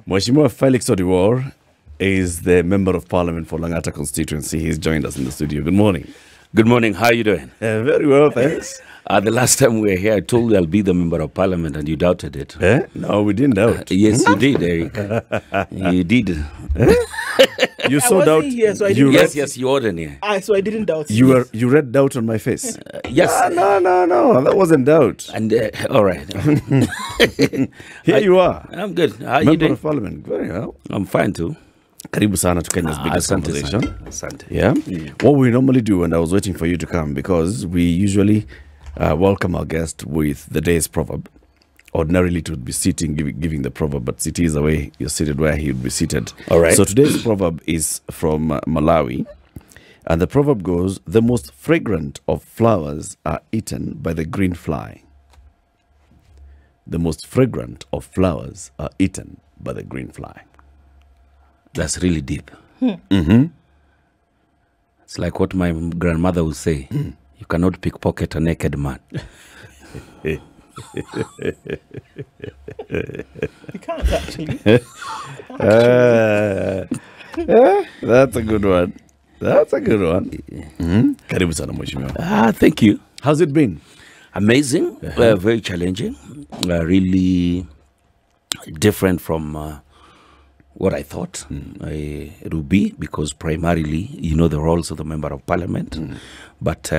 Mheshimiwa Felix Odiwar is the Member of Parliament for Lang'ata constituency. He's joined us in the studio. Good morning. Good morning. How are you doing? Very well, thanks. The last time we were here, I told you I'll be the Member of Parliament, and you doubted it. No, we didn't doubt. Yes, you did, Eric. You did. You saw doubt. Here, so I didn't Yes, you weren't here. so I didn't doubt. You read doubt on my face. Yes. No, that wasn't doubt. And all right. Here you are. I'm good. How are you Member doing? of Parliament. Very well. I'm fine too. Karibu sana to Kenya's biggest conversation. Asante. Yeah. What we normally do, and I was waiting for you to come because we usually welcome our guest with the day's proverb. Ordinarily, it would be sitting, giving the proverb, but Siti is away. You're seated where he would be seated. All right. So today's proverb is from Malawi. And the proverb goes, the most fragrant of flowers are eaten by the green fly. The most fragrant of flowers are eaten by the green fly. That's really deep. Mm-hmm. It's like what my grandmother would say. You cannot pickpocket a naked man. You can't actually. That's a good one. That's a good one. Karibu sana mheshimiwa. Thank you. How's it been? Amazing. Very challenging. Really different from what I thought it would be, because primarily, you know, the roles of the Member of Parliament. But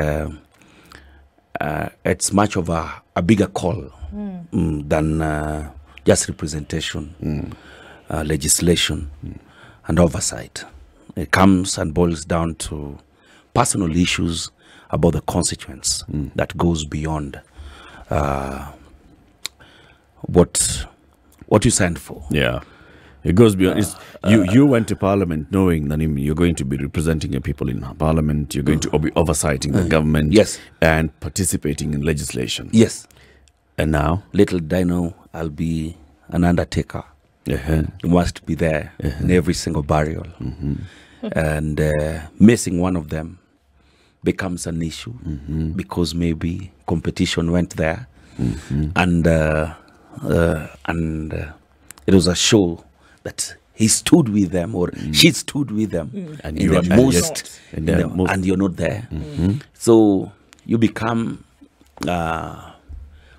it's much of a bigger call than just representation, legislation, and oversight. It comes and boils down to personal issues about the constituents that goes beyond what you signed for. Yeah. It goes beyond. You went to Parliament knowing that you're going to be representing your people in Parliament. You're going to be oversighting the government. Yes. And participating in legislation. Yes. And now? Little did I know I'll be an undertaker. You must be there in every single burial. And missing one of them becomes an issue because maybe competition went there. And it was a show that he stood with them, or she stood with them, and you're not there. So you become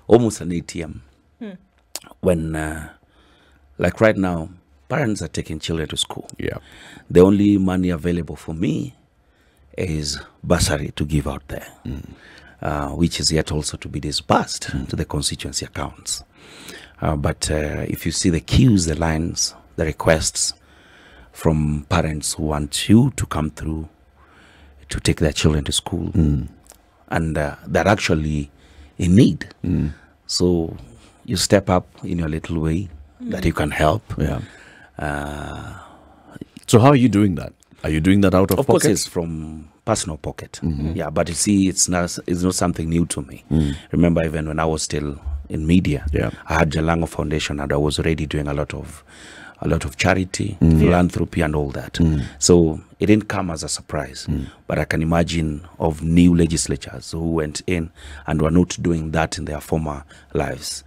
almost an ATM when, like right now, parents are taking children to school. Yeah, the only money available for me is bursary to give out there, which is yet also to be disbursed to the constituency accounts. But if you see the queues, the lines, the requests from parents who want you to come through to take their children to school, and they're actually in need. So you step up in your little way that you can help. Yeah. So how are you doing that? Are you doing that out of pocket? Of course, it's from personal pocket. Yeah, but you see, it's not something new to me. Remember, even when I was still in media, I had Jalang'O Foundation, and I was already doing a lot of charity, philanthropy, and all that. So it didn't come as a surprise. But I can imagine of new legislatures who went in and were not doing that in their former lives.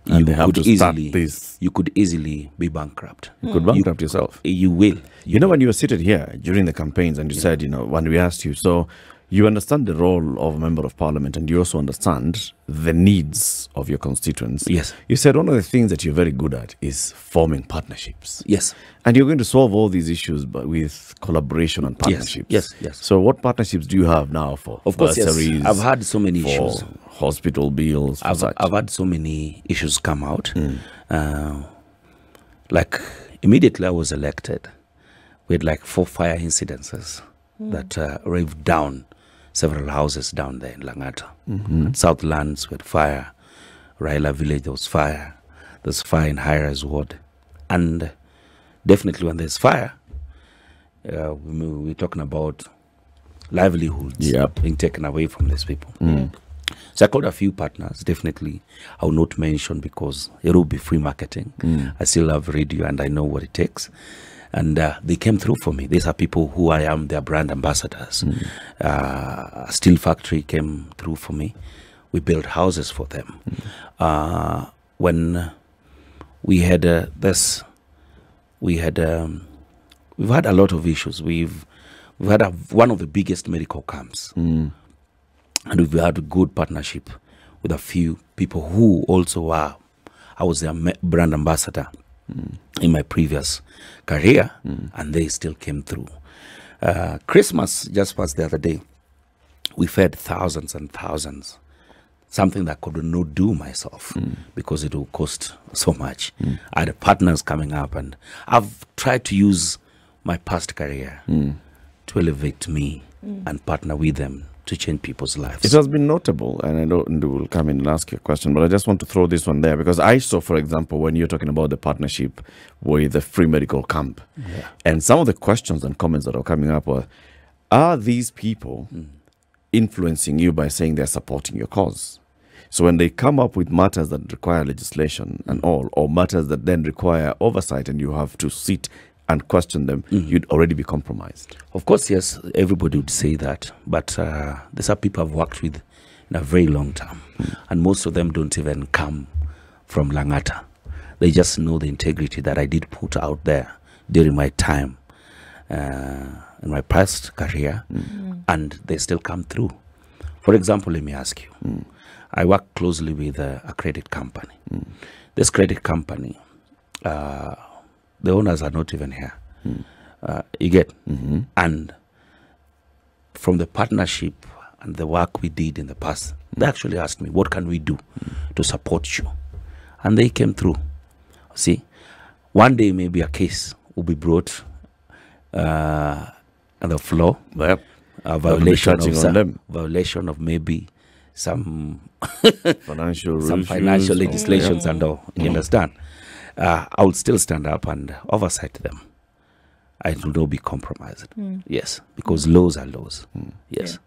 And they have to start this. You could easily be bankrupt. You could bankrupt yourself. You will. You know, when you were seated here during the campaigns and you said, you know, when we asked you, so you understand the role of a Member of Parliament, and you also understand the needs of your constituents. Yes. You said one of the things that you're very good at is forming partnerships. Yes. And you're going to solve all these issues with collaboration and partnerships. Yes. So what partnerships do you have now for bursaries? Yes. I've had so many issues. Hospital bills. I've had so many issues come out. Like immediately I was elected, we had like 4 fire incidences that raved down several houses down there in Lang'ata. At Southlands, we had fire. Raila Village, there was fire. There's fire in Hires Ward. And definitely when there's fire, we're talking about livelihoods being taken away from these people. So I called a few partners. Definitely, I will not mention because it will be free marketing. I still have radio and I know what it takes. And they came through for me. These are people who I am their brand ambassadors. A steel factory came through for me. We built houses for them. When we had this we've had a lot of issues. We've had one of the biggest medical camps, and we've had a good partnership with a few people who also are. I was their brand ambassador in my previous career, and they still came through. Christmas just passed the other day. We fed thousands and thousands, something that I could not do myself because it will cost so much. I had partners coming up, and I've tried to use my past career to elevate me and partner with them to change people's lives. It has been notable, and I know Ndu will come in and ask you a question, but I just want to throw this one there because I saw, for example, when you're talking about the partnership with the free medical camp, and some of the questions and comments that are coming up are these people influencing you by saying they're supporting your cause? So when they come up with matters that require legislation and all, or matters that then require oversight and you have to sit and question them, you'd already be compromised. Of course, yes, everybody would say that, but these are people I've worked with in a very long time, and most of them don't even come from Lang'ata. They just know the integrity that I did put out there during my time in my past career, and they still come through. For example, let me ask you, I work closely with a credit company. This credit company, the owners are not even here. You get? And from the partnership and the work we did in the past, they actually asked me, what can we do to support you? And they came through. See, one day maybe a case will be brought on the floor. Yep. A violation of maybe some financial legislations and all. You understand? I would still stand up and oversight them. I will not be compromised. Yes, because laws are laws. Yes. Yeah.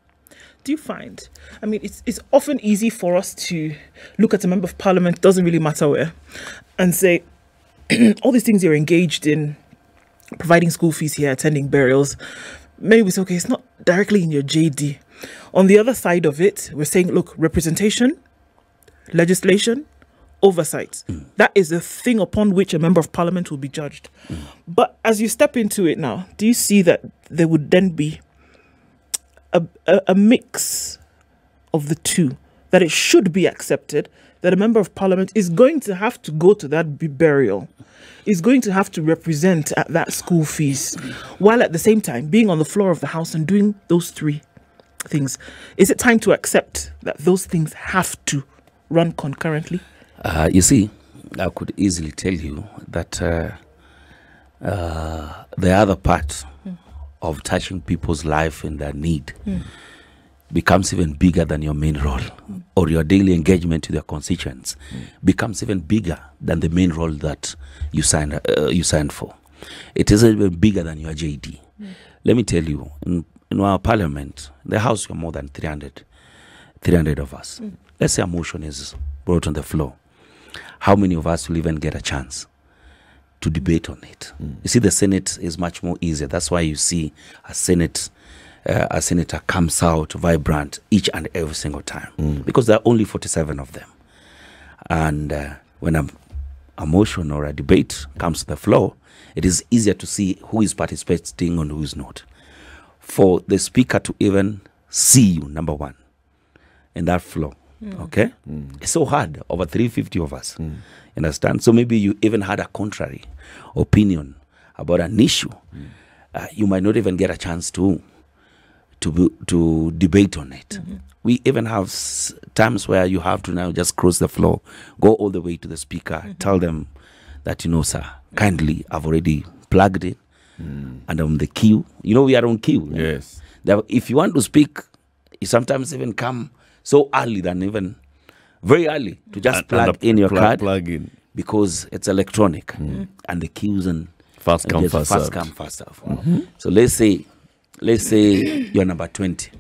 Do you find, I mean, it's often easy for us to look at a member of parliament, doesn't really matter where, and say, all these things you're engaged in, providing school fees here, attending burials, maybe we say, okay, it's not directly in your JD. On the other side of it, we're saying, look, representation, legislation, oversight. That is the thing upon which a member of parliament will be judged. But as you step into it now, do you see that there would then be a mix of the two, that it should be accepted that a member of parliament is going to have to go to that burial, is going to have to represent at that school fees, while at the same time being on the floor of the house and doing those three things? Is it time to accept that those things have to run concurrently? You see, I could easily tell you that the other part of touching people's life and their need becomes even bigger than your main role, or your daily engagement with your constituents becomes even bigger than the main role that you signed for. It is even bigger than your JD. Let me tell you, in our parliament, the house, we are more than 300 of us. Let's say a motion is brought on the floor. How many of us will even get a chance to debate on it? You see, the Senate is much more easier. That's why you see a senator comes out vibrant each and every single time, because there are only 47 of them. And when a motion or a debate comes to the floor, it is easier to see who is participating and who is not. For the speaker to even see you, number one, in that floor, okay? It's so hard, over 350 of us. Understand? So maybe you even had a contrary opinion about an issue. You might not even get a chance to debate on it. We even have times where you have to now just cross the floor, go all the way to the speaker, tell them that, you know, sir, kindly, I've already plugged it, and on the queue. You know, we are on queue. Yes. If you want to speak, you sometimes even come so early than even very early to just plug in your card, because it's electronic, and the queues and fast come, fast serve. So let's say you're number 20.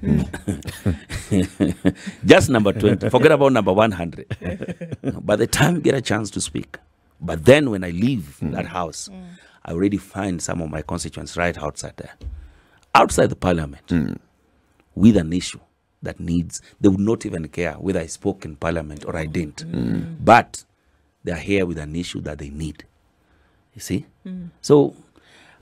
Just number 20. Forget about number 100. By the time you get a chance to speak, but then when I leave that house, I already find some of my constituents right outside there, outside the parliament, with an issue that needs, they would not even care whether I spoke in parliament or I didn't. But they're here with an issue that they need. You see? So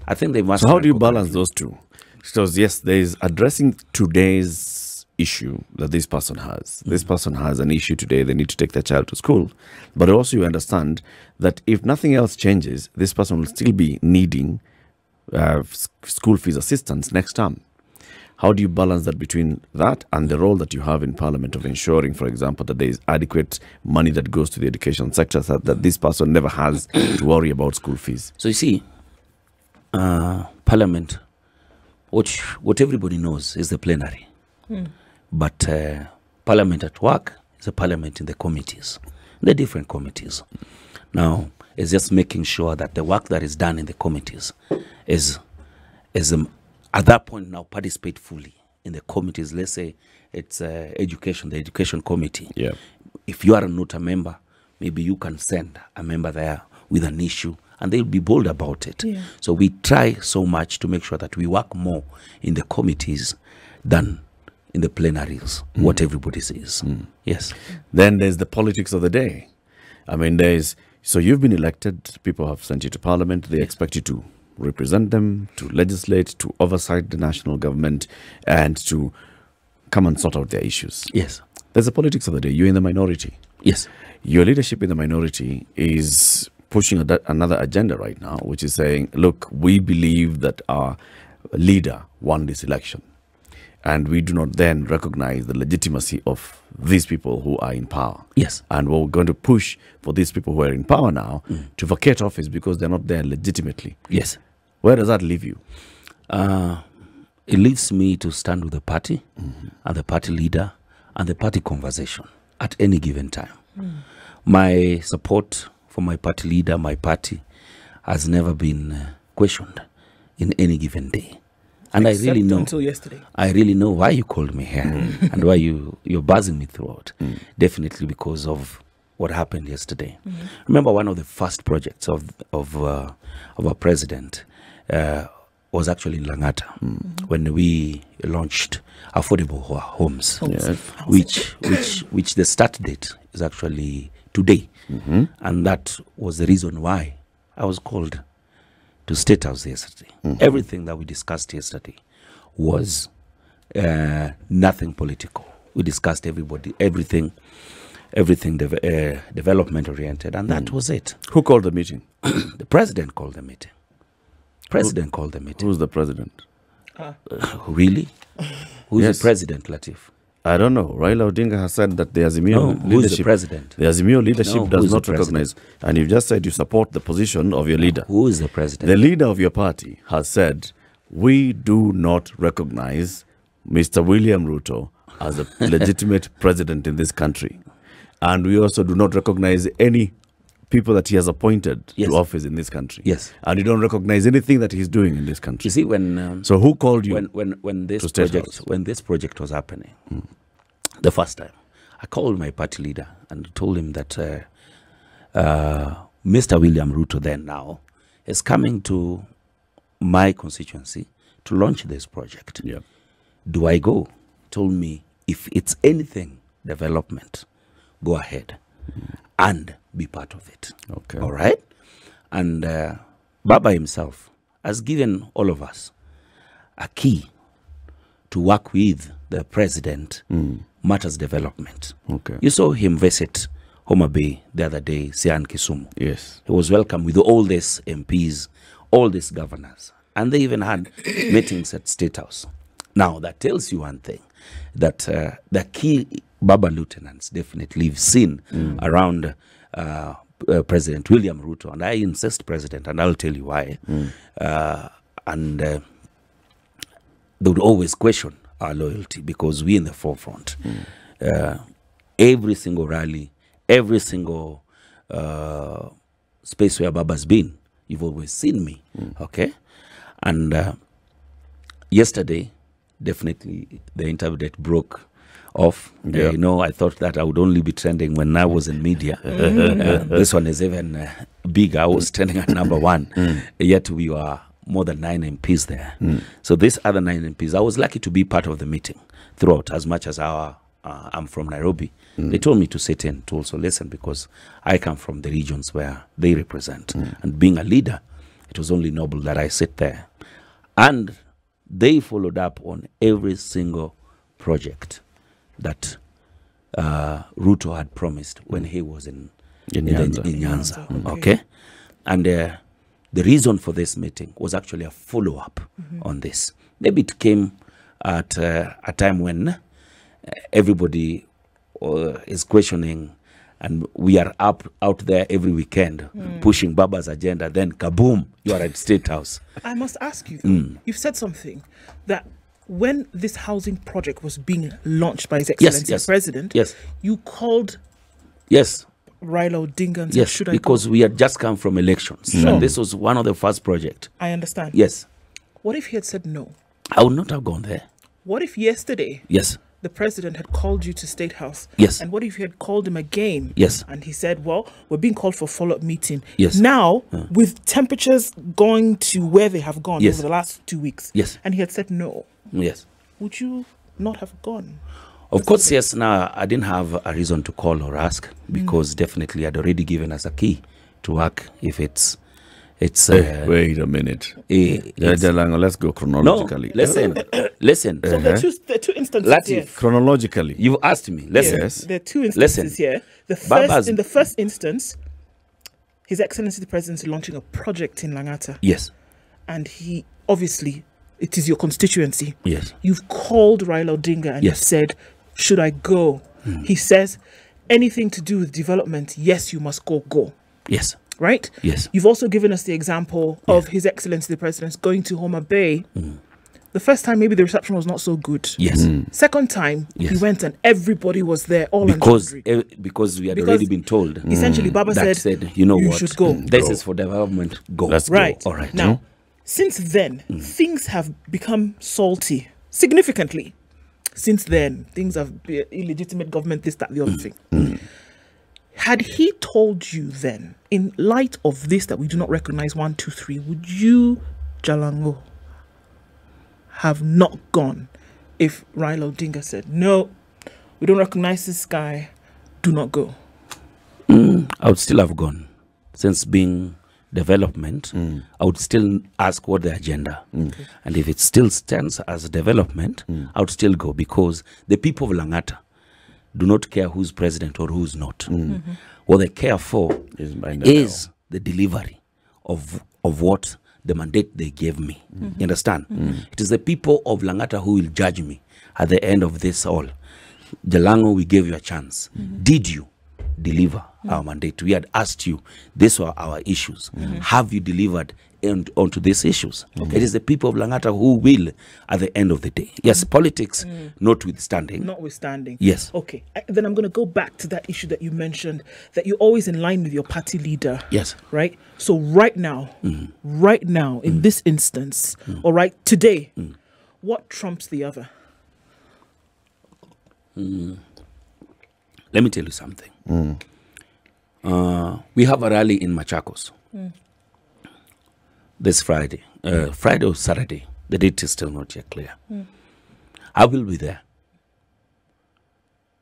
I think they must. So how do you balance those two? Because yes, there is addressing today's issue that this person has. This person has an issue today. They need to take their child to school. But also you understand that if nothing else changes, this person will still be needing school fees assistance next term. How do you balance that between that and the role that you have in Parliament of ensuring, for example, that there is adequate money that goes to the education sector so that this person never has to worry about school fees? So you see, Parliament, what everybody knows is the plenary. But Parliament at work is a Parliament in the committees, the different committees. Now, it's just making sure that the work that is done in the committees is at that point now participate fully in the committees. Let's say it's education, the education committee. Yeah. If you are not a member, maybe you can send a member there with an issue and they'll be bold about it. Yeah. So we try so much to make sure that we work more in the committees than in the plenaries, what everybody says. Yes. Then there's the politics of the day. I mean, so you've been elected, people have sent you to Parliament, they expect you to represent them, to legislate, to oversight the national government, and to come and sort out their issues. Yes. There's the politics of the day. You're in the minority. Yes. Your leadership in the minority is pushing another agenda right now, which is saying, look, we believe that our leader won this election, and we do not then recognize the legitimacy of these people who are in power. Yes. And we're going to push for these people who are in power now to vacate office because they're not there legitimately. Yes. Where does that leave you? It leaves me to stand with the party and the party leader and the party conversation at any given time. My support for my party leader, my party, has never been questioned in any given day. And Except I really know until yesterday. I really know why you called me here and why you're buzzing me throughout. Definitely because of what happened yesterday. Remember, one of the first projects of our president was actually in Lang'ata when we launched affordable homes, which the start date is actually today, and that was the reason why I was called to Statehouse yesterday. Everything that we discussed yesterday was nothing political. We discussed everything development oriented, and that was it. Who called the meeting? The president called the meeting. Called the meeting. Who's the president? Really? Who's Yes. the president, Latif? I don't know. Raila Odinga has said that the Azimio No, leadership, who's the president? The Azimio leadership No, who does is the not recognize, and you've just said you support the position of your leader. Who is the president? The leader of your party has said, we do not recognize Mr. William Ruto as a legitimate president in this country. And we also do not recognize any people that he has appointed Yes. to office in this country. Yes. And you don't recognize anything that he's doing in this country. You see, when So who called you? when this to State project House? when this project was happening, the first time, I called my party leader and told him that Mr. William Ruto then now is coming to my constituency to launch this project. Yeah. Do I go? Told me, if it's anything development, go ahead and be part of it. Okay. All right? And Baba himself has given all of us a key to work with the president matters development. Okay. You saw him visit Homa Bay the other day, Sian Kisumu. Yes. He was welcome with all these MPs, all these governors, and they even had meetings at Statehouse. Now, that tells you one thing, that the key Baba lieutenants definitely have seen around President William Ruto, and I insist President, and I'll tell you why. And they would always question our loyalty because we're in the forefront. Every single rally, every single space where Baba's been, you've always seen me, okay? And yesterday, definitely the interview that broke off. Yeah. I thought that I would only be trending when I was in media. This one is even bigger. I was trending at number 1. Yet we were more than 9 MPs there. So these other 9 MPs, I was lucky to be part of the meeting throughout, as much as our I'm from Nairobi. They told me to sit in to also listen because I come from the regions where they represent. And being a leader, it was only noble that I sit there. And they followed up on every single project that Ruto had promised when he was in Nyanza. Okay. And the reason for this meeting was actually a follow-up on this. Maybe it came at a time when everybody is questioning, and we are out there every weekend pushing Baba's agenda. Then kaboom, you are at Statehouse. I must ask you, you've said something that when this housing project was being launched by His Excellency the President, you called Raila Odinga and said, should I because go? we had just come from elections. And this was one of the first projects. I understand. Yes. What if he had said no? I would not have gone there. What if yesterday the President had called you to Statehouse? And what if you had called him again? And he said, well, we're being called for a follow-up meeting. Now, with temperatures going to where they have gone over the last 2 weeks, and he had said no. Would you not have gone? Of course, yes. Now, I didn't have a reason to call or ask because definitely I'd already given us a key to work if it's wait a minute. Jalang'O, let's go chronologically. No, listen. So there are two instances here. Chronologically. You've asked me. Listen. There are two instances here. In the first instance, His Excellency the President is launching a project in Lang'ata. And he, obviously, it is your constituency. You've called Raila Odinga and you've said, should I go? He says, anything to do with development, yes, you must go. Right? You've also given us the example of His Excellency the President going to Homa Bay. The first time, maybe the reception was not so good. Second time, he went and everybody was there, all because we had already been told. Essentially, Baba said, you know you what? should go. This is for development. Go. Let's right. go. All right. Now, since then, things have become salty significantly. Since then, things have been illegitimate government, this, that, the other thing. Had he told you then, in light of this that we do not recognize 1, 2, 3, would you, Jalang'O, have not gone if Raila Odinga said, no, we don't recognize this guy, do not go? I would still have gone. Since being development, I would still ask what the agenda. And if it still stands as development, I would still go because the people of Lang'ata do not care who's president or who's not. What they care for is the delivery of what the mandate they gave me. You understand? It is the people of Lang'ata who will judge me at the end of this all. Jalang'O, we gave you a chance. Did you deliver our mandate? We had asked you, these were our issues. Have you delivered onto these issues? It is the people of Lang'ata who will at the end of the day. Yes, politics notwithstanding. Yes. Okay, then I'm going to go back to that issue that you mentioned, that you're always in line with your party leader. Yes. Right? So right now, in this instance, all right, today, what trumps the other? Let me tell you something. We have a rally in Machakos this Friday. Friday or Saturday. The date is still not yet clear. I will be there.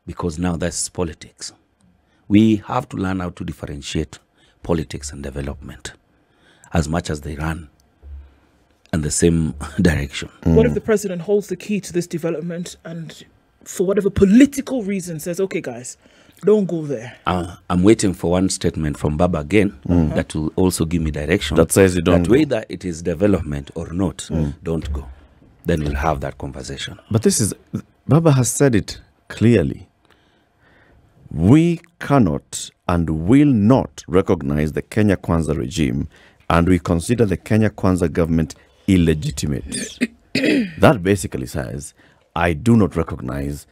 Because now that's politics. We have to learn how to differentiate politics and development as much as they run in the same direction. What if the president holds the key to this development and for whatever political reason says, okay, guys, don't go there? I'm waiting for one statement from Baba again that will also give me direction. That says you don't that whether it is development or not, don't go. Then we'll have that conversation. But this is, Baba has said it clearly. We cannot and will not recognize the Kenya Kwanza regime, and we consider the Kenya Kwanza government illegitimate. That basically says, I do not recognize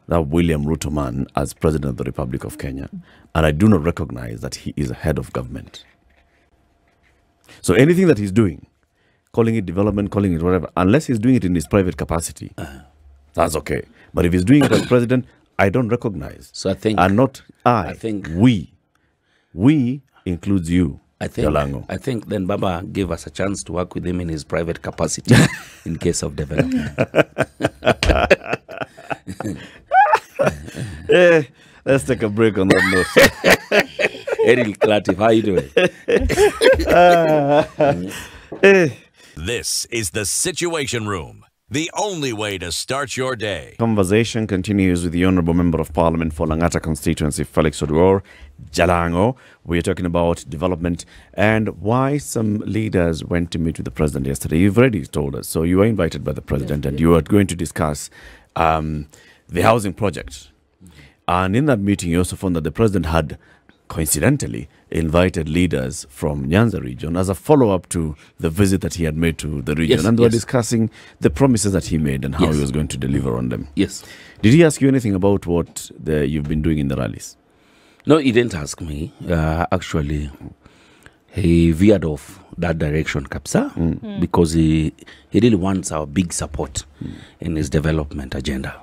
that William Ruto man as President of the Republic of Kenya, and I do not recognize that he is a head of government. So anything that he's doing, calling it development, calling it whatever, unless he's doing it in his private capacity, that's okay. But if he's doing it as president, I don't recognize. So I think, and not I think we includes you. Jalang'O. I think then Baba gave us a chance to work with him in his private capacity in case of development. Let's take a break on that note. Eril Klatif, how you doing? This is the Situation Room, the only way to start your day. Conversation continues with the Honourable Member of Parliament for Lang'ata constituency, Felix Oduor, Jalang'O. We're talking about development and why some leaders went to meet with the president yesterday. You've already told us. So you were invited by the president and you are going to discuss the housing project. And in that meeting, you also found that the president had coincidentally invited leaders from Nyanza region as a follow-up to the visit that he had made to the region. Yes, and they were yes. discussing the promises that he made and how Yes. he was going to deliver on them. Yes. Did he ask you anything about what you've been doing in the rallies? No, he didn't ask me. Actually, he veered off that direction, Kapsa, because he really wants our big support in his development agenda.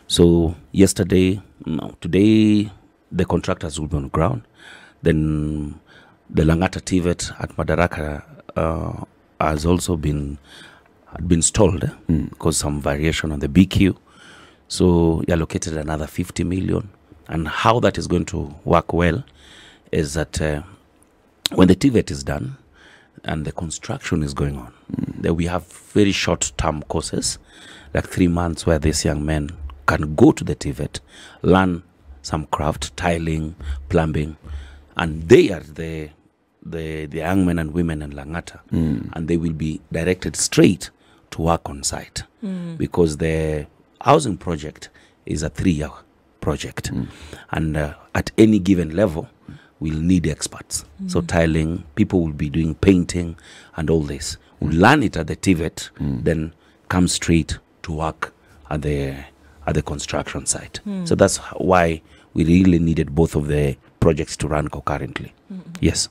So yesterday, no, today, the contractors will be on the ground. Then the Lang'ata TVET at Madaraka has also been stalled because some variation on the BQ. So he allocated another 50 million. And how that is going to work well is that when the TVET is done and the construction is going on, then we have very short-term courses, like 3 months, where these young men can go to the TVET, learn some craft, tiling, plumbing, and they are the young men and women in Lang'ata, and they will be directed straight to work on site because the housing project is a 3-year project, and at any given level, we'll need experts. So tiling, people will be doing painting and all this. We'll learn it at the TVET, then come straight to work at the construction site. So that's why we really needed both of the projects to run concurrently. Yes.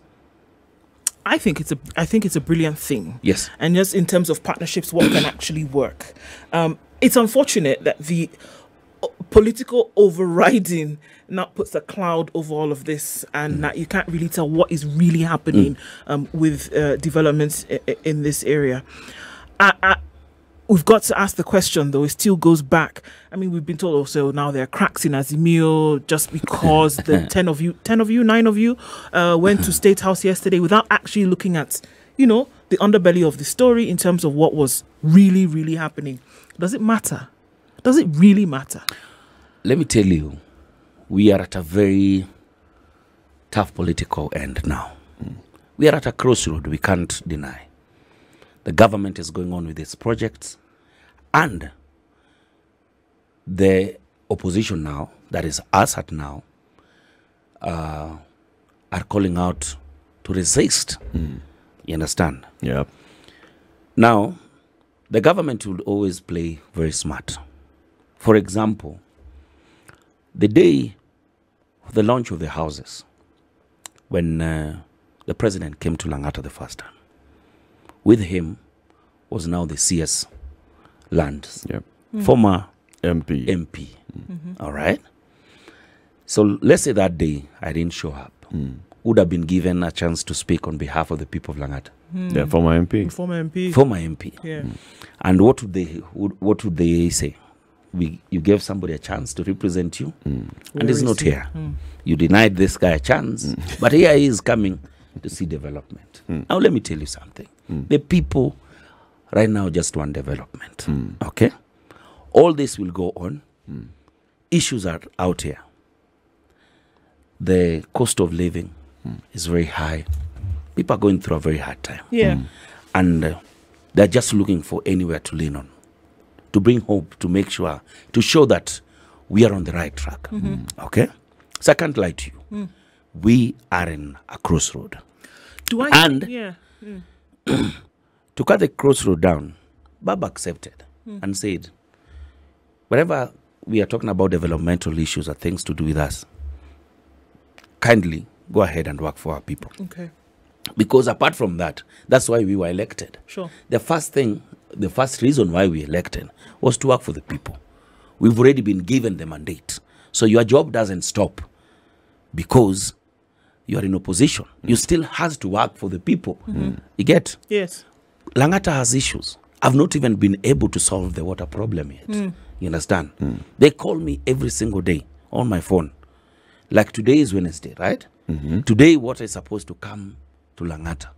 I think it's a brilliant thing. Yes. And just in terms of partnerships, what can actually work. It's unfortunate that the political overriding now puts a cloud over all of this, and that you can't really tell what is really happening with developments in this area. We've got to ask the question, though. It still goes back. I mean, we've been told also now there are cracks in Azimio just because the 9 of you went to Statehouse yesterday without actually looking at, the underbelly of the story in terms of what was really, really happening. Does it matter? Does it really matter? Let me tell you, we are at a very tough political end now. We are at a crossroad, we can't deny. The government is going on with its projects, and the opposition now, that is us at now, are calling out to resist. You understand? Yeah. Now, the government will always play very smart. For example, the day of the launch of the houses, when the president came to Lang'ata the first time, with him was now the CS Lands, former MP. All right? So let's say that day I didn't show up. Would have been given a chance to speak on behalf of the people of Lang'ata. Yeah, former MP. Former MP. Former MP. Yeah. And what would they say? You gave somebody a chance to represent you, and he's not here. You denied this guy a chance, but here he is coming to see development. Now let me tell you something. The people right now just want development. Okay? All this will go on. Issues are out here. The cost of living is very high. People are going through a very hard time. Yeah. And they're just looking for anywhere to lean on, to bring hope, to make sure, to show that we are on the right track. Okay? So I can't lie to you. We are in a crossroad. Yeah. To cut the crossroad down, Baba accepted and said, wherever we are talking about developmental issues or things to do with us, kindly go ahead and work for our people. Okay. Because apart from that, that's why we were elected. Sure. The first reason why we elected was to work for the people. We've already been given the mandate. So your job doesn't stop because you are in opposition. You still has to work for the people. You get? Yes. Lang'ata has issues. I've not even been able to solve the water problem yet. You understand? They call me every single day on my phone. Like today is Wednesday, right? Today water is supposed to come to Lang'ata.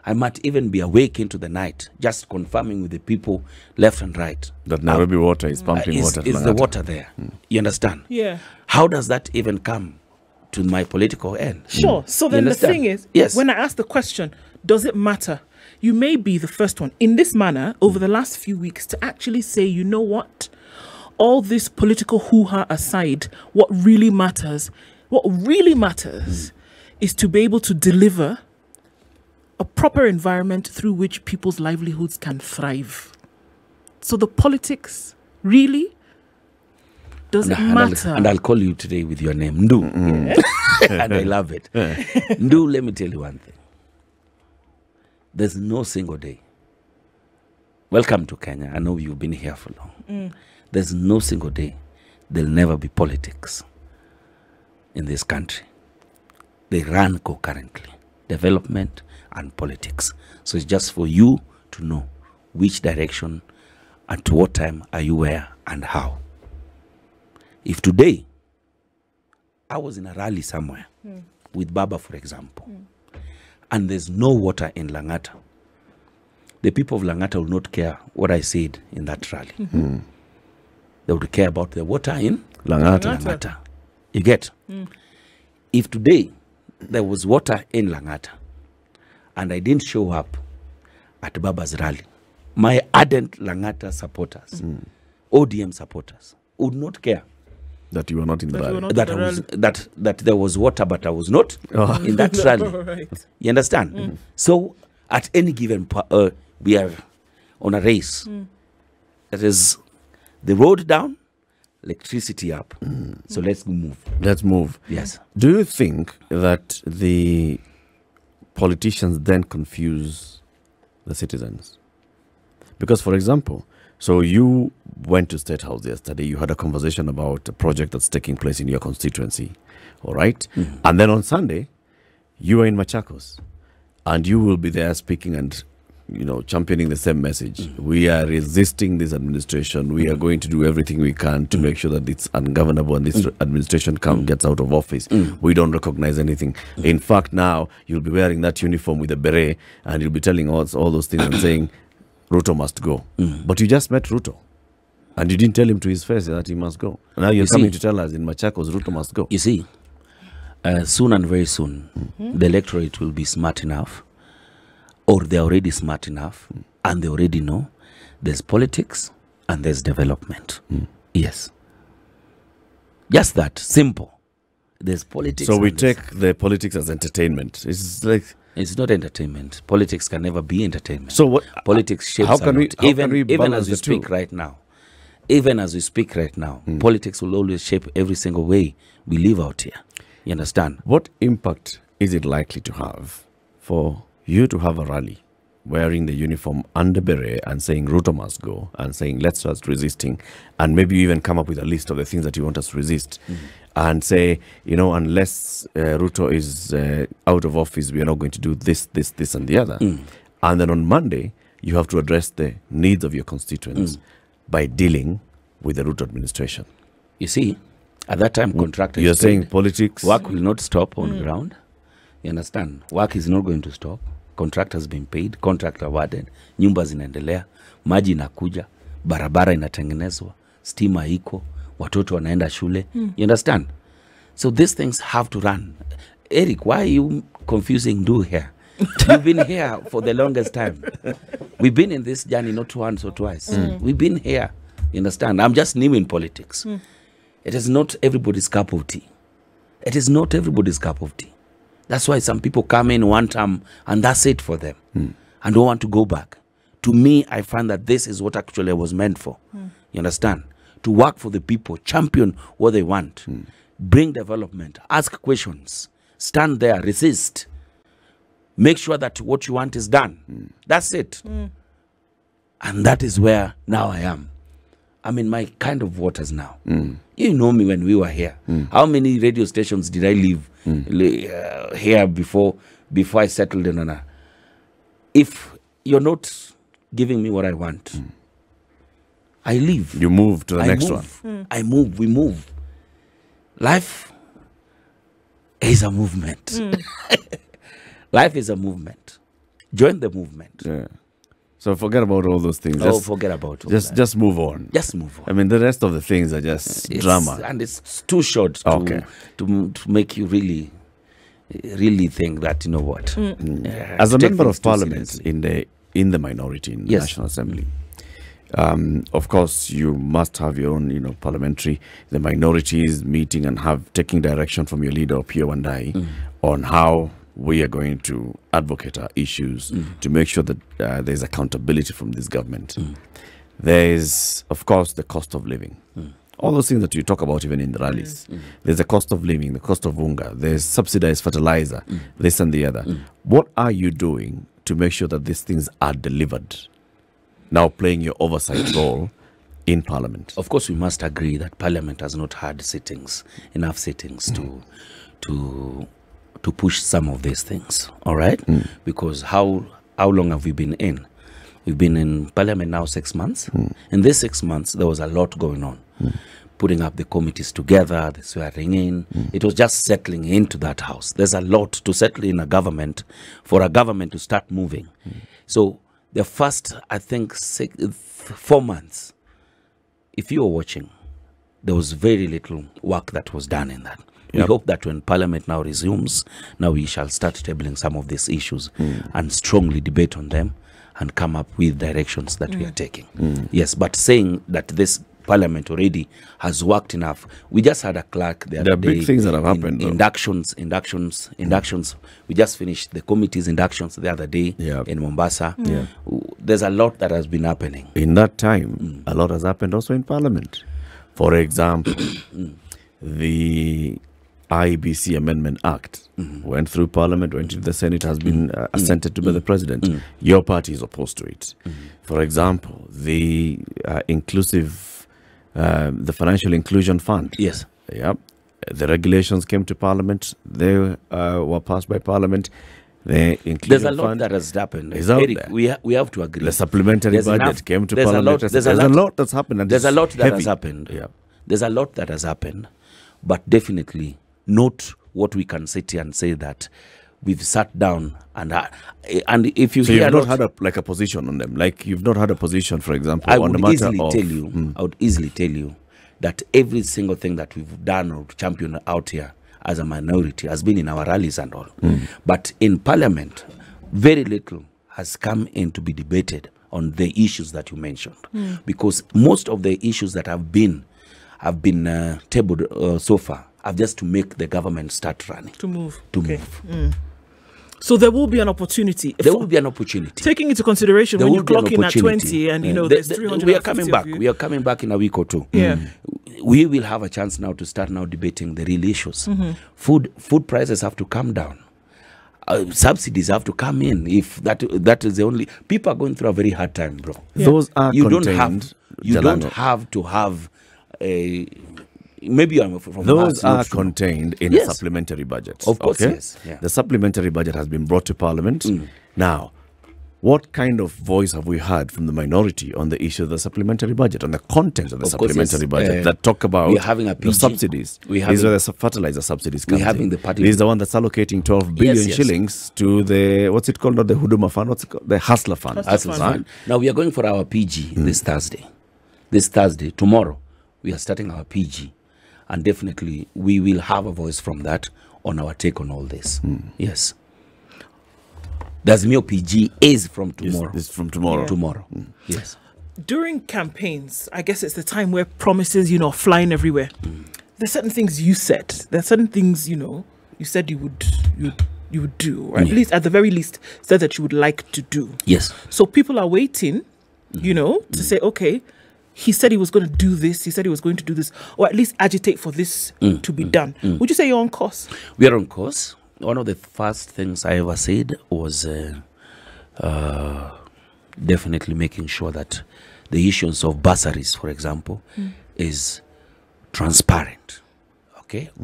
I might even be awake into the night, just confirming with the people left and right. That Nairobi water is pumping water to Is the Lang'ata. water there? You understand? Yeah. How does that even come to my political end? Sure. So You then the understand? thing is, Yes. when I ask the question, does it matter? You may be the first one in this manner over the last few weeks to actually say, you know what? All this political hoo-ha aside, what really matters is to be able to deliver a proper environment through which people's livelihoods can thrive. So the politics, really? Does it matter? And I'll call you today with your name, Ndu. And I love it. Ndu, let me tell you one thing. There's no single day. Welcome to Kenya. I know you've been here for long. There's no single day. There'll never be politics in this country. They run concurrently. Development and politics. So it's just for you to know which direction and to what time are you where and how. If today I was in a rally somewhere with Baba, for example, and there's no water in Lang'ata, the people of Lang'ata will not care what I said in that rally. They would care about the water in Lang'ata. You get? If today there was water in Lang'ata and I didn't show up at Baba's rally, my ardent Lang'ata supporters, ODM supporters, would not care That you were not in the That you were rally. not- that there was water, but I was not in that rally. Right. You understand? So at any given we are on a race. That is the road down, electricity up. So let's move. Let's move. Yes. Do you think that the politicians then confuse the citizens? Because, for example, so you went to Statehouse yesterday, you had a conversation about a project that's taking place in your constituency, all right? And then on Sunday, you are in Machakos, and you will be there speaking and, you know, championing the same message. We are resisting this administration. We are going to do everything we can to make sure that it's ungovernable and this administration gets out of office. We don't recognize anything. In fact, now you'll be wearing that uniform with a beret and you'll be telling us all those things and saying, Ruto must go. But you just met Ruto and you didn't tell him to his face that he must go. Now you're coming to tell us in Machakos, Ruto must go. You see, soon and very soon, the electorate will be smart enough, or they're already smart enough, and they already know there's politics and there's development. Yes. Just that, simple. There's politics. So we and there's- take the politics as entertainment. It's like, It's not entertainment. Politics can never be entertainment. so what? Politics shapes how a can we, lot. how even can we even balance as we the speak two? right now, even as we speak right now, politics will always shape every single way we live out here. You understand? What impact is it likely to have for you to have a rally wearing the uniform under beret and saying Ruto must go and saying let's start resisting, and maybe you even come up with a list of the things that you want us to resist and say, you know, unless Ruto is out of office, we are not going to do this, this, this and the other. And then on Monday, you have to address the needs of your constituents by dealing with the Ruto administration. You see, at that time, contractor You're is saying paid. politics. Work will not stop on ground. You understand? Work is not going to stop. Contract has been paid, contract awarded, nyumba zinaendelea, maji inakuja, barabara inatengenezwa, stima iko, watoto wanaenda shule. You understand? So these things have to run. Eric, why are you confusing do here? You've been here for the longest time. We've been in this journey not once or twice. We've been here. You understand? I'm just new in politics. It is not everybody's cup of tea. It is not everybody's cup of tea. That's why some people come in one term and that's it for them and don't want to go back. To me, I find that this is what actually I was meant for. You understand? To work for the people, champion what they want, bring development, ask questions, stand there, resist, make sure that what you want is done. That's it. And that is where now I am. I'm in my kind of waters now. You know me when we were here. How many radio stations did I leave here before I settled in on a... If you're not giving me what I want, I leave. You move to the next move. one. I move. We move. Life is a movement. Life is a movement. Join the movement. Yeah. So forget about all those things. Forget about all that. Just move on. Just move on. I mean, the rest of the things are just drama. And it's too short to make you really think that, you know what. As a member of parliament in the minority in the National Assembly, of course, you must have your own, parliamentary, the minorities meeting and taking direction from your leader, Pio Wandai, on how we are going to advocate our issues to make sure that there's accountability from this government. There is, of course, the cost of living. All those things that you talk about even in the rallies. There's the cost of living, the cost of unga, there's subsidized fertilizer, this and the other. What are you doing to make sure that these things are delivered? Now playing your oversight role in Parliament. Of course, we must agree that Parliament has not had enough sittings to push some of these things, all right? Because how long have we been in? We've been in Parliament now 6 months. In these 6 months, there was a lot going on. Putting up the committees together, the swearing in. It was just settling into that house. There's a lot to settle in a government for a government to start moving. So the first, I think, 4 months, if you were watching, there was very little work that was done in that. We hope that when Parliament now resumes, now we shall start tabling some of these issues and strongly debate on them and come up with directions that we are taking. Yes, but saying that this Parliament already has worked enough. We just had a clerk the other day. There are big things that have happened. Inductions. We just finished the committee's inductions the other day in Mombasa. There's a lot that has been happening. In that time, a lot has happened also in Parliament. For example, the IBC Amendment Act went through Parliament, went to the Senate, has been assented to by the President. Your party is opposed to it. For example, the the Financial Inclusion Fund. Yes. The regulations came to Parliament. They were passed by Parliament. There's a lot that has happened. Eric, we have to agree. The supplementary budget came to Parliament. There's a lot that's happened. And there's a lot that has happened. There's a lot that has happened, but definitely not what we can sit here and say that we've sat down and if you you've not had a position on them, like you've not had a position, for example, on the matter I would easily tell you that every single thing that we've done or championed out here as a minority has been in our rallies and all. But in Parliament, very little has come in to be debated on the issues that you mentioned, because most of the issues that have been tabled so far are just to make the government start running. To move. So there will be an opportunity. There will be an opportunity. Taking into consideration when you clock in at 20 and there's 300. We are coming back. We are coming back in a week or two. We will have a chance now to start now debating the real issues. Food prices have to come down. Subsidies have to come in. If that is the only, people are going through a very hard time, bro. Those are you contained. You don't have to have a. Maybe I'm from those are contained in the supplementary budget. Of course, yes. The supplementary budget has been brought to Parliament. Now, what kind of voice have we heard from the minority on the issue of the supplementary budget, on the content of the supplementary budget that talk about the subsidies? These are the fertilizer subsidies coming. This is the one that's allocating 12 billion shillings to the, what's it called, not the Huduma Fund, what's it called? The Hustler Fund. Now, we are going for our PG this Thursday. Tomorrow, we are starting our PG. And definitely, we will have a voice from that on our take on all this. Yes. The Azimio PG is from tomorrow. It's from tomorrow. Tomorrow. Yes. During campaigns, I guess it's the time where promises, are flying everywhere. There's certain things you said. There's certain things, you said you would do, or at the very least, said that you would like to do. Yes. So people are waiting, to say, okay, he said he was going to do this, he said he was going to do this, or at least agitate for this to be done. Would you say you're on course? We are on course. One of the first things I ever said was definitely making sure that the issuance of bursaries, for example, is transparent,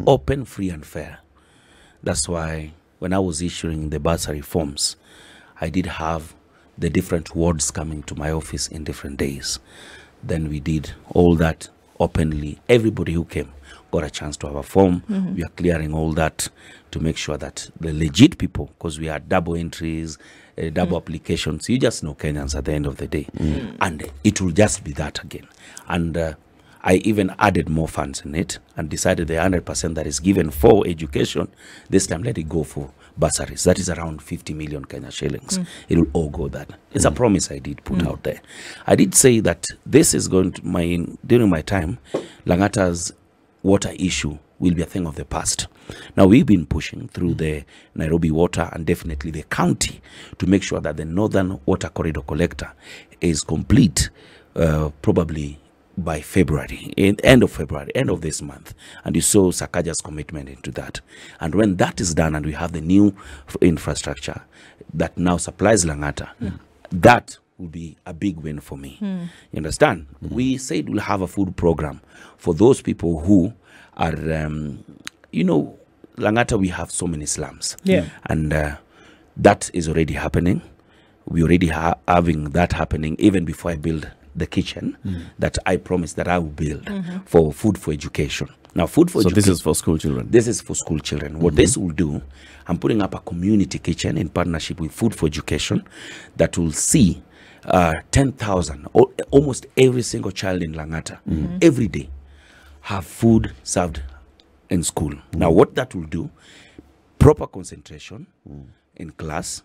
open, free and fair. That's why when I was issuing the bursary forms, I did have the different wards coming to my office in different days. Then we did all that openly. Everybody who came got a chance to have a form. We are clearing all that to make sure that the legit people, because we had double entries, double applications. You just know Kenyans at the end of the day. And it will just be that again. And I even added more funds in it and decided the 100% that is given for education, this time let it go for bursaries. That is around 50 million Kenya shillings. It will all go that. It's a promise I did put out there. I did say that this is going to, during my time, Lang'ata's water issue will be a thing of the past. Now, we've been pushing through the Nairobi Water and definitely the county to make sure that the Northern Water Corridor Collector is complete, probably by February, end of this month. And you saw Sakaja's commitment into that. And when that is done and we have the new infrastructure that now supplies Lang'ata, that will be a big win for me. You understand? We said we'll have a food program for those people who are, Lang'ata, we have so many slums. And that is already happening. We already having that happening even before I build the kitchen that I promised that I will build for food for education. Now, food for education. So this is for school children? This is for school children. What this will do, I'm putting up a community kitchen in partnership with Food for Education that will see 10,000, almost every single child in Lang'ata, every day, have food served in school. Now, what that will do, proper concentration in class,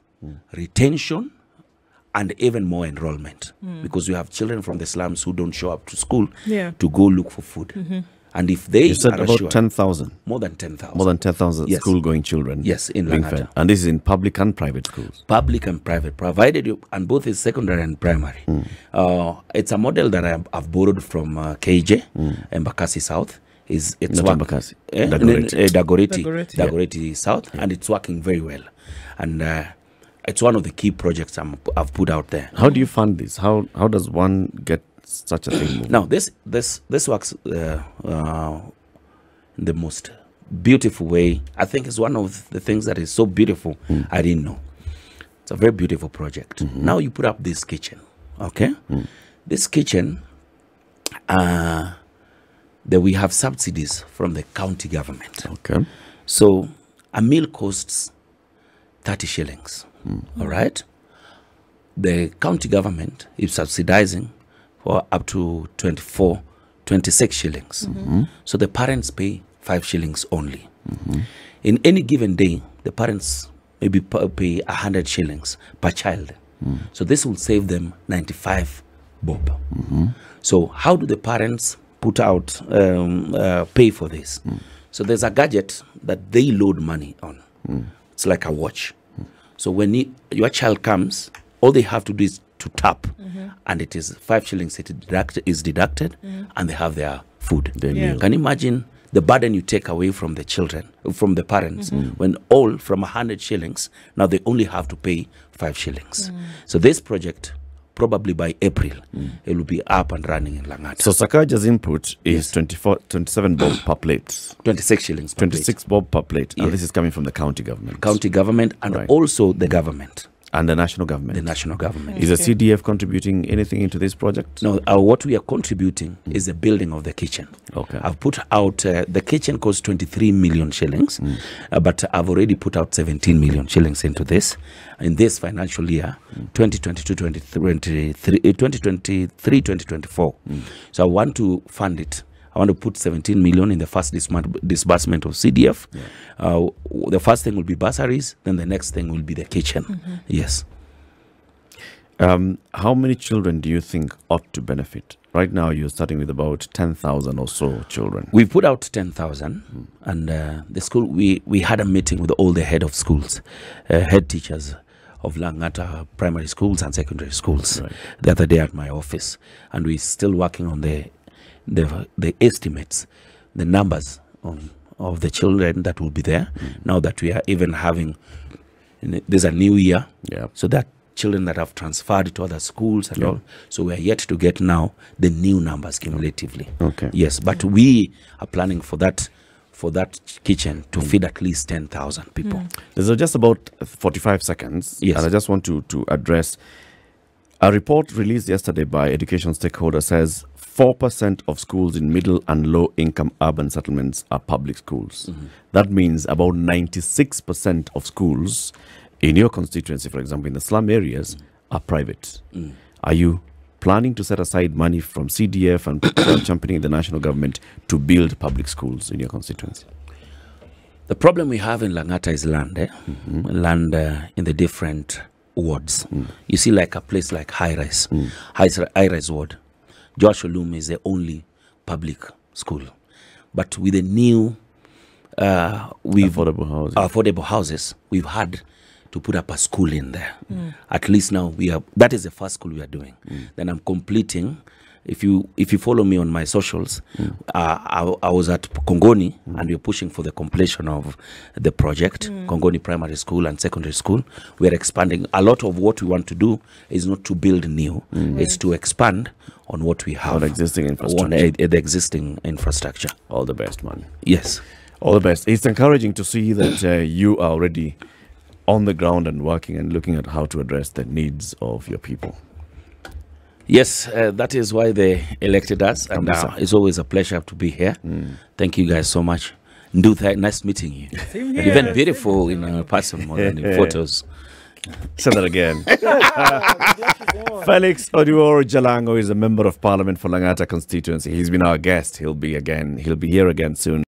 retention, and even more enrollment, because we have children from the slums who don't show up to school to go look for food. And if they you said are about 10,000, more than 10,000, more than 10,000 school-going children, in Lang'ata, and this is in public and private schools. Public and private, provided you, and both is secondary and primary. It's a model that I've borrowed from KJ, Embakasi South. It's Embakasi, Dagoretti South, and it's working very well. And it's one of the key projects I've put out there. How do you fund this? How does one get such a thing moving? Now, this works in the most beautiful way. I think it's one of the things that is so beautiful. I didn't know. It's a very beautiful project. Now you put up this kitchen, okay? This kitchen, that we have subsidies from the county government. Okay. So a meal costs 30 shillings. All right. The county government is subsidizing for up to 26 shillings. So the parents pay 5 shillings only. In any given day, the parents maybe pay 100 shillings per child. So this will save them 95 bob. So how do the parents put out, pay for this? So there's a gadget that they load money on. It's like a watch. So when your child comes, all they have to do is to tap, and it is 5 shillings is deducted, and they have their food. Can you imagine the burden you take away from the children, from the parents, when all from 100 shillings, now they only have to pay 5 shillings. So this project, probably by April, it will be up and running in Lang'ata. So Sakaja's input is 27 bob per plate. 26 shillings per 26 bob per plate. And this is coming from the county government. County government and also the government. And the national government. The national government. Is the CDF contributing anything into this project? No, what we are contributing is the building of the kitchen. Okay. I've put out, the kitchen costs 23 million shillings, but I've already put out 17 million shillings into this. In this financial year, 2023-2024. So I want to fund it. I want to put 17 million in the first disbursement of CDF. The first thing will be bursaries, then the next thing will be the kitchen. Yes. How many children do you think ought to benefit? Right now, you're starting with about 10,000 or so children. We put out 10,000, and the school, we had a meeting with all the head of schools, head teachers of Lang'ata primary schools and secondary schools the other day at my office, and we're still working on the estimates, the numbers of the children that will be there. Now that we are even having, there's a new year, so that children that have transferred to other schools and all, so we are yet to get now the new numbers cumulatively. Yes, but we are planning for that kitchen to feed at least 10,000 people. There's just about 45 seconds, and I just want to address A report released yesterday by Education Stakeholder says 4% of schools in middle and low-income urban settlements are public schools. That means about 96% of schools in your constituency, for example, in the slum areas, are private. Are you planning to set aside money from CDF and championing the national government to build public schools in your constituency? The problem we have in Lang'ata is land, land in the different wards. You see, like a place like High Rise Ward, Joshua Loom is the only public school. But with the new affordable houses, we've had to put up a school in there. At least now that is the first school we are doing. Then I'm completing. If you follow me on my socials, I was at Kongoni and we're pushing for the completion of the project, Kongoni Primary School and Secondary School. We're expanding. A lot of what we want to do is not to build new, it's to expand on what we have. On existing infrastructure. On the existing infrastructure. All the best, man. Yes. All the best. It's encouraging to see that you are already on the ground and working and looking at how to address the needs of your people. Yes, that is why they elected us, and it's always a pleasure to be here. Thank you guys so much. Nduthai, nice meeting you. Same here. Even beautiful in person more than in photos. Say that again. Felix Oduor Jalang'O is a member of Parliament for Lang'ata constituency. He's been our guest. He'll be here again soon.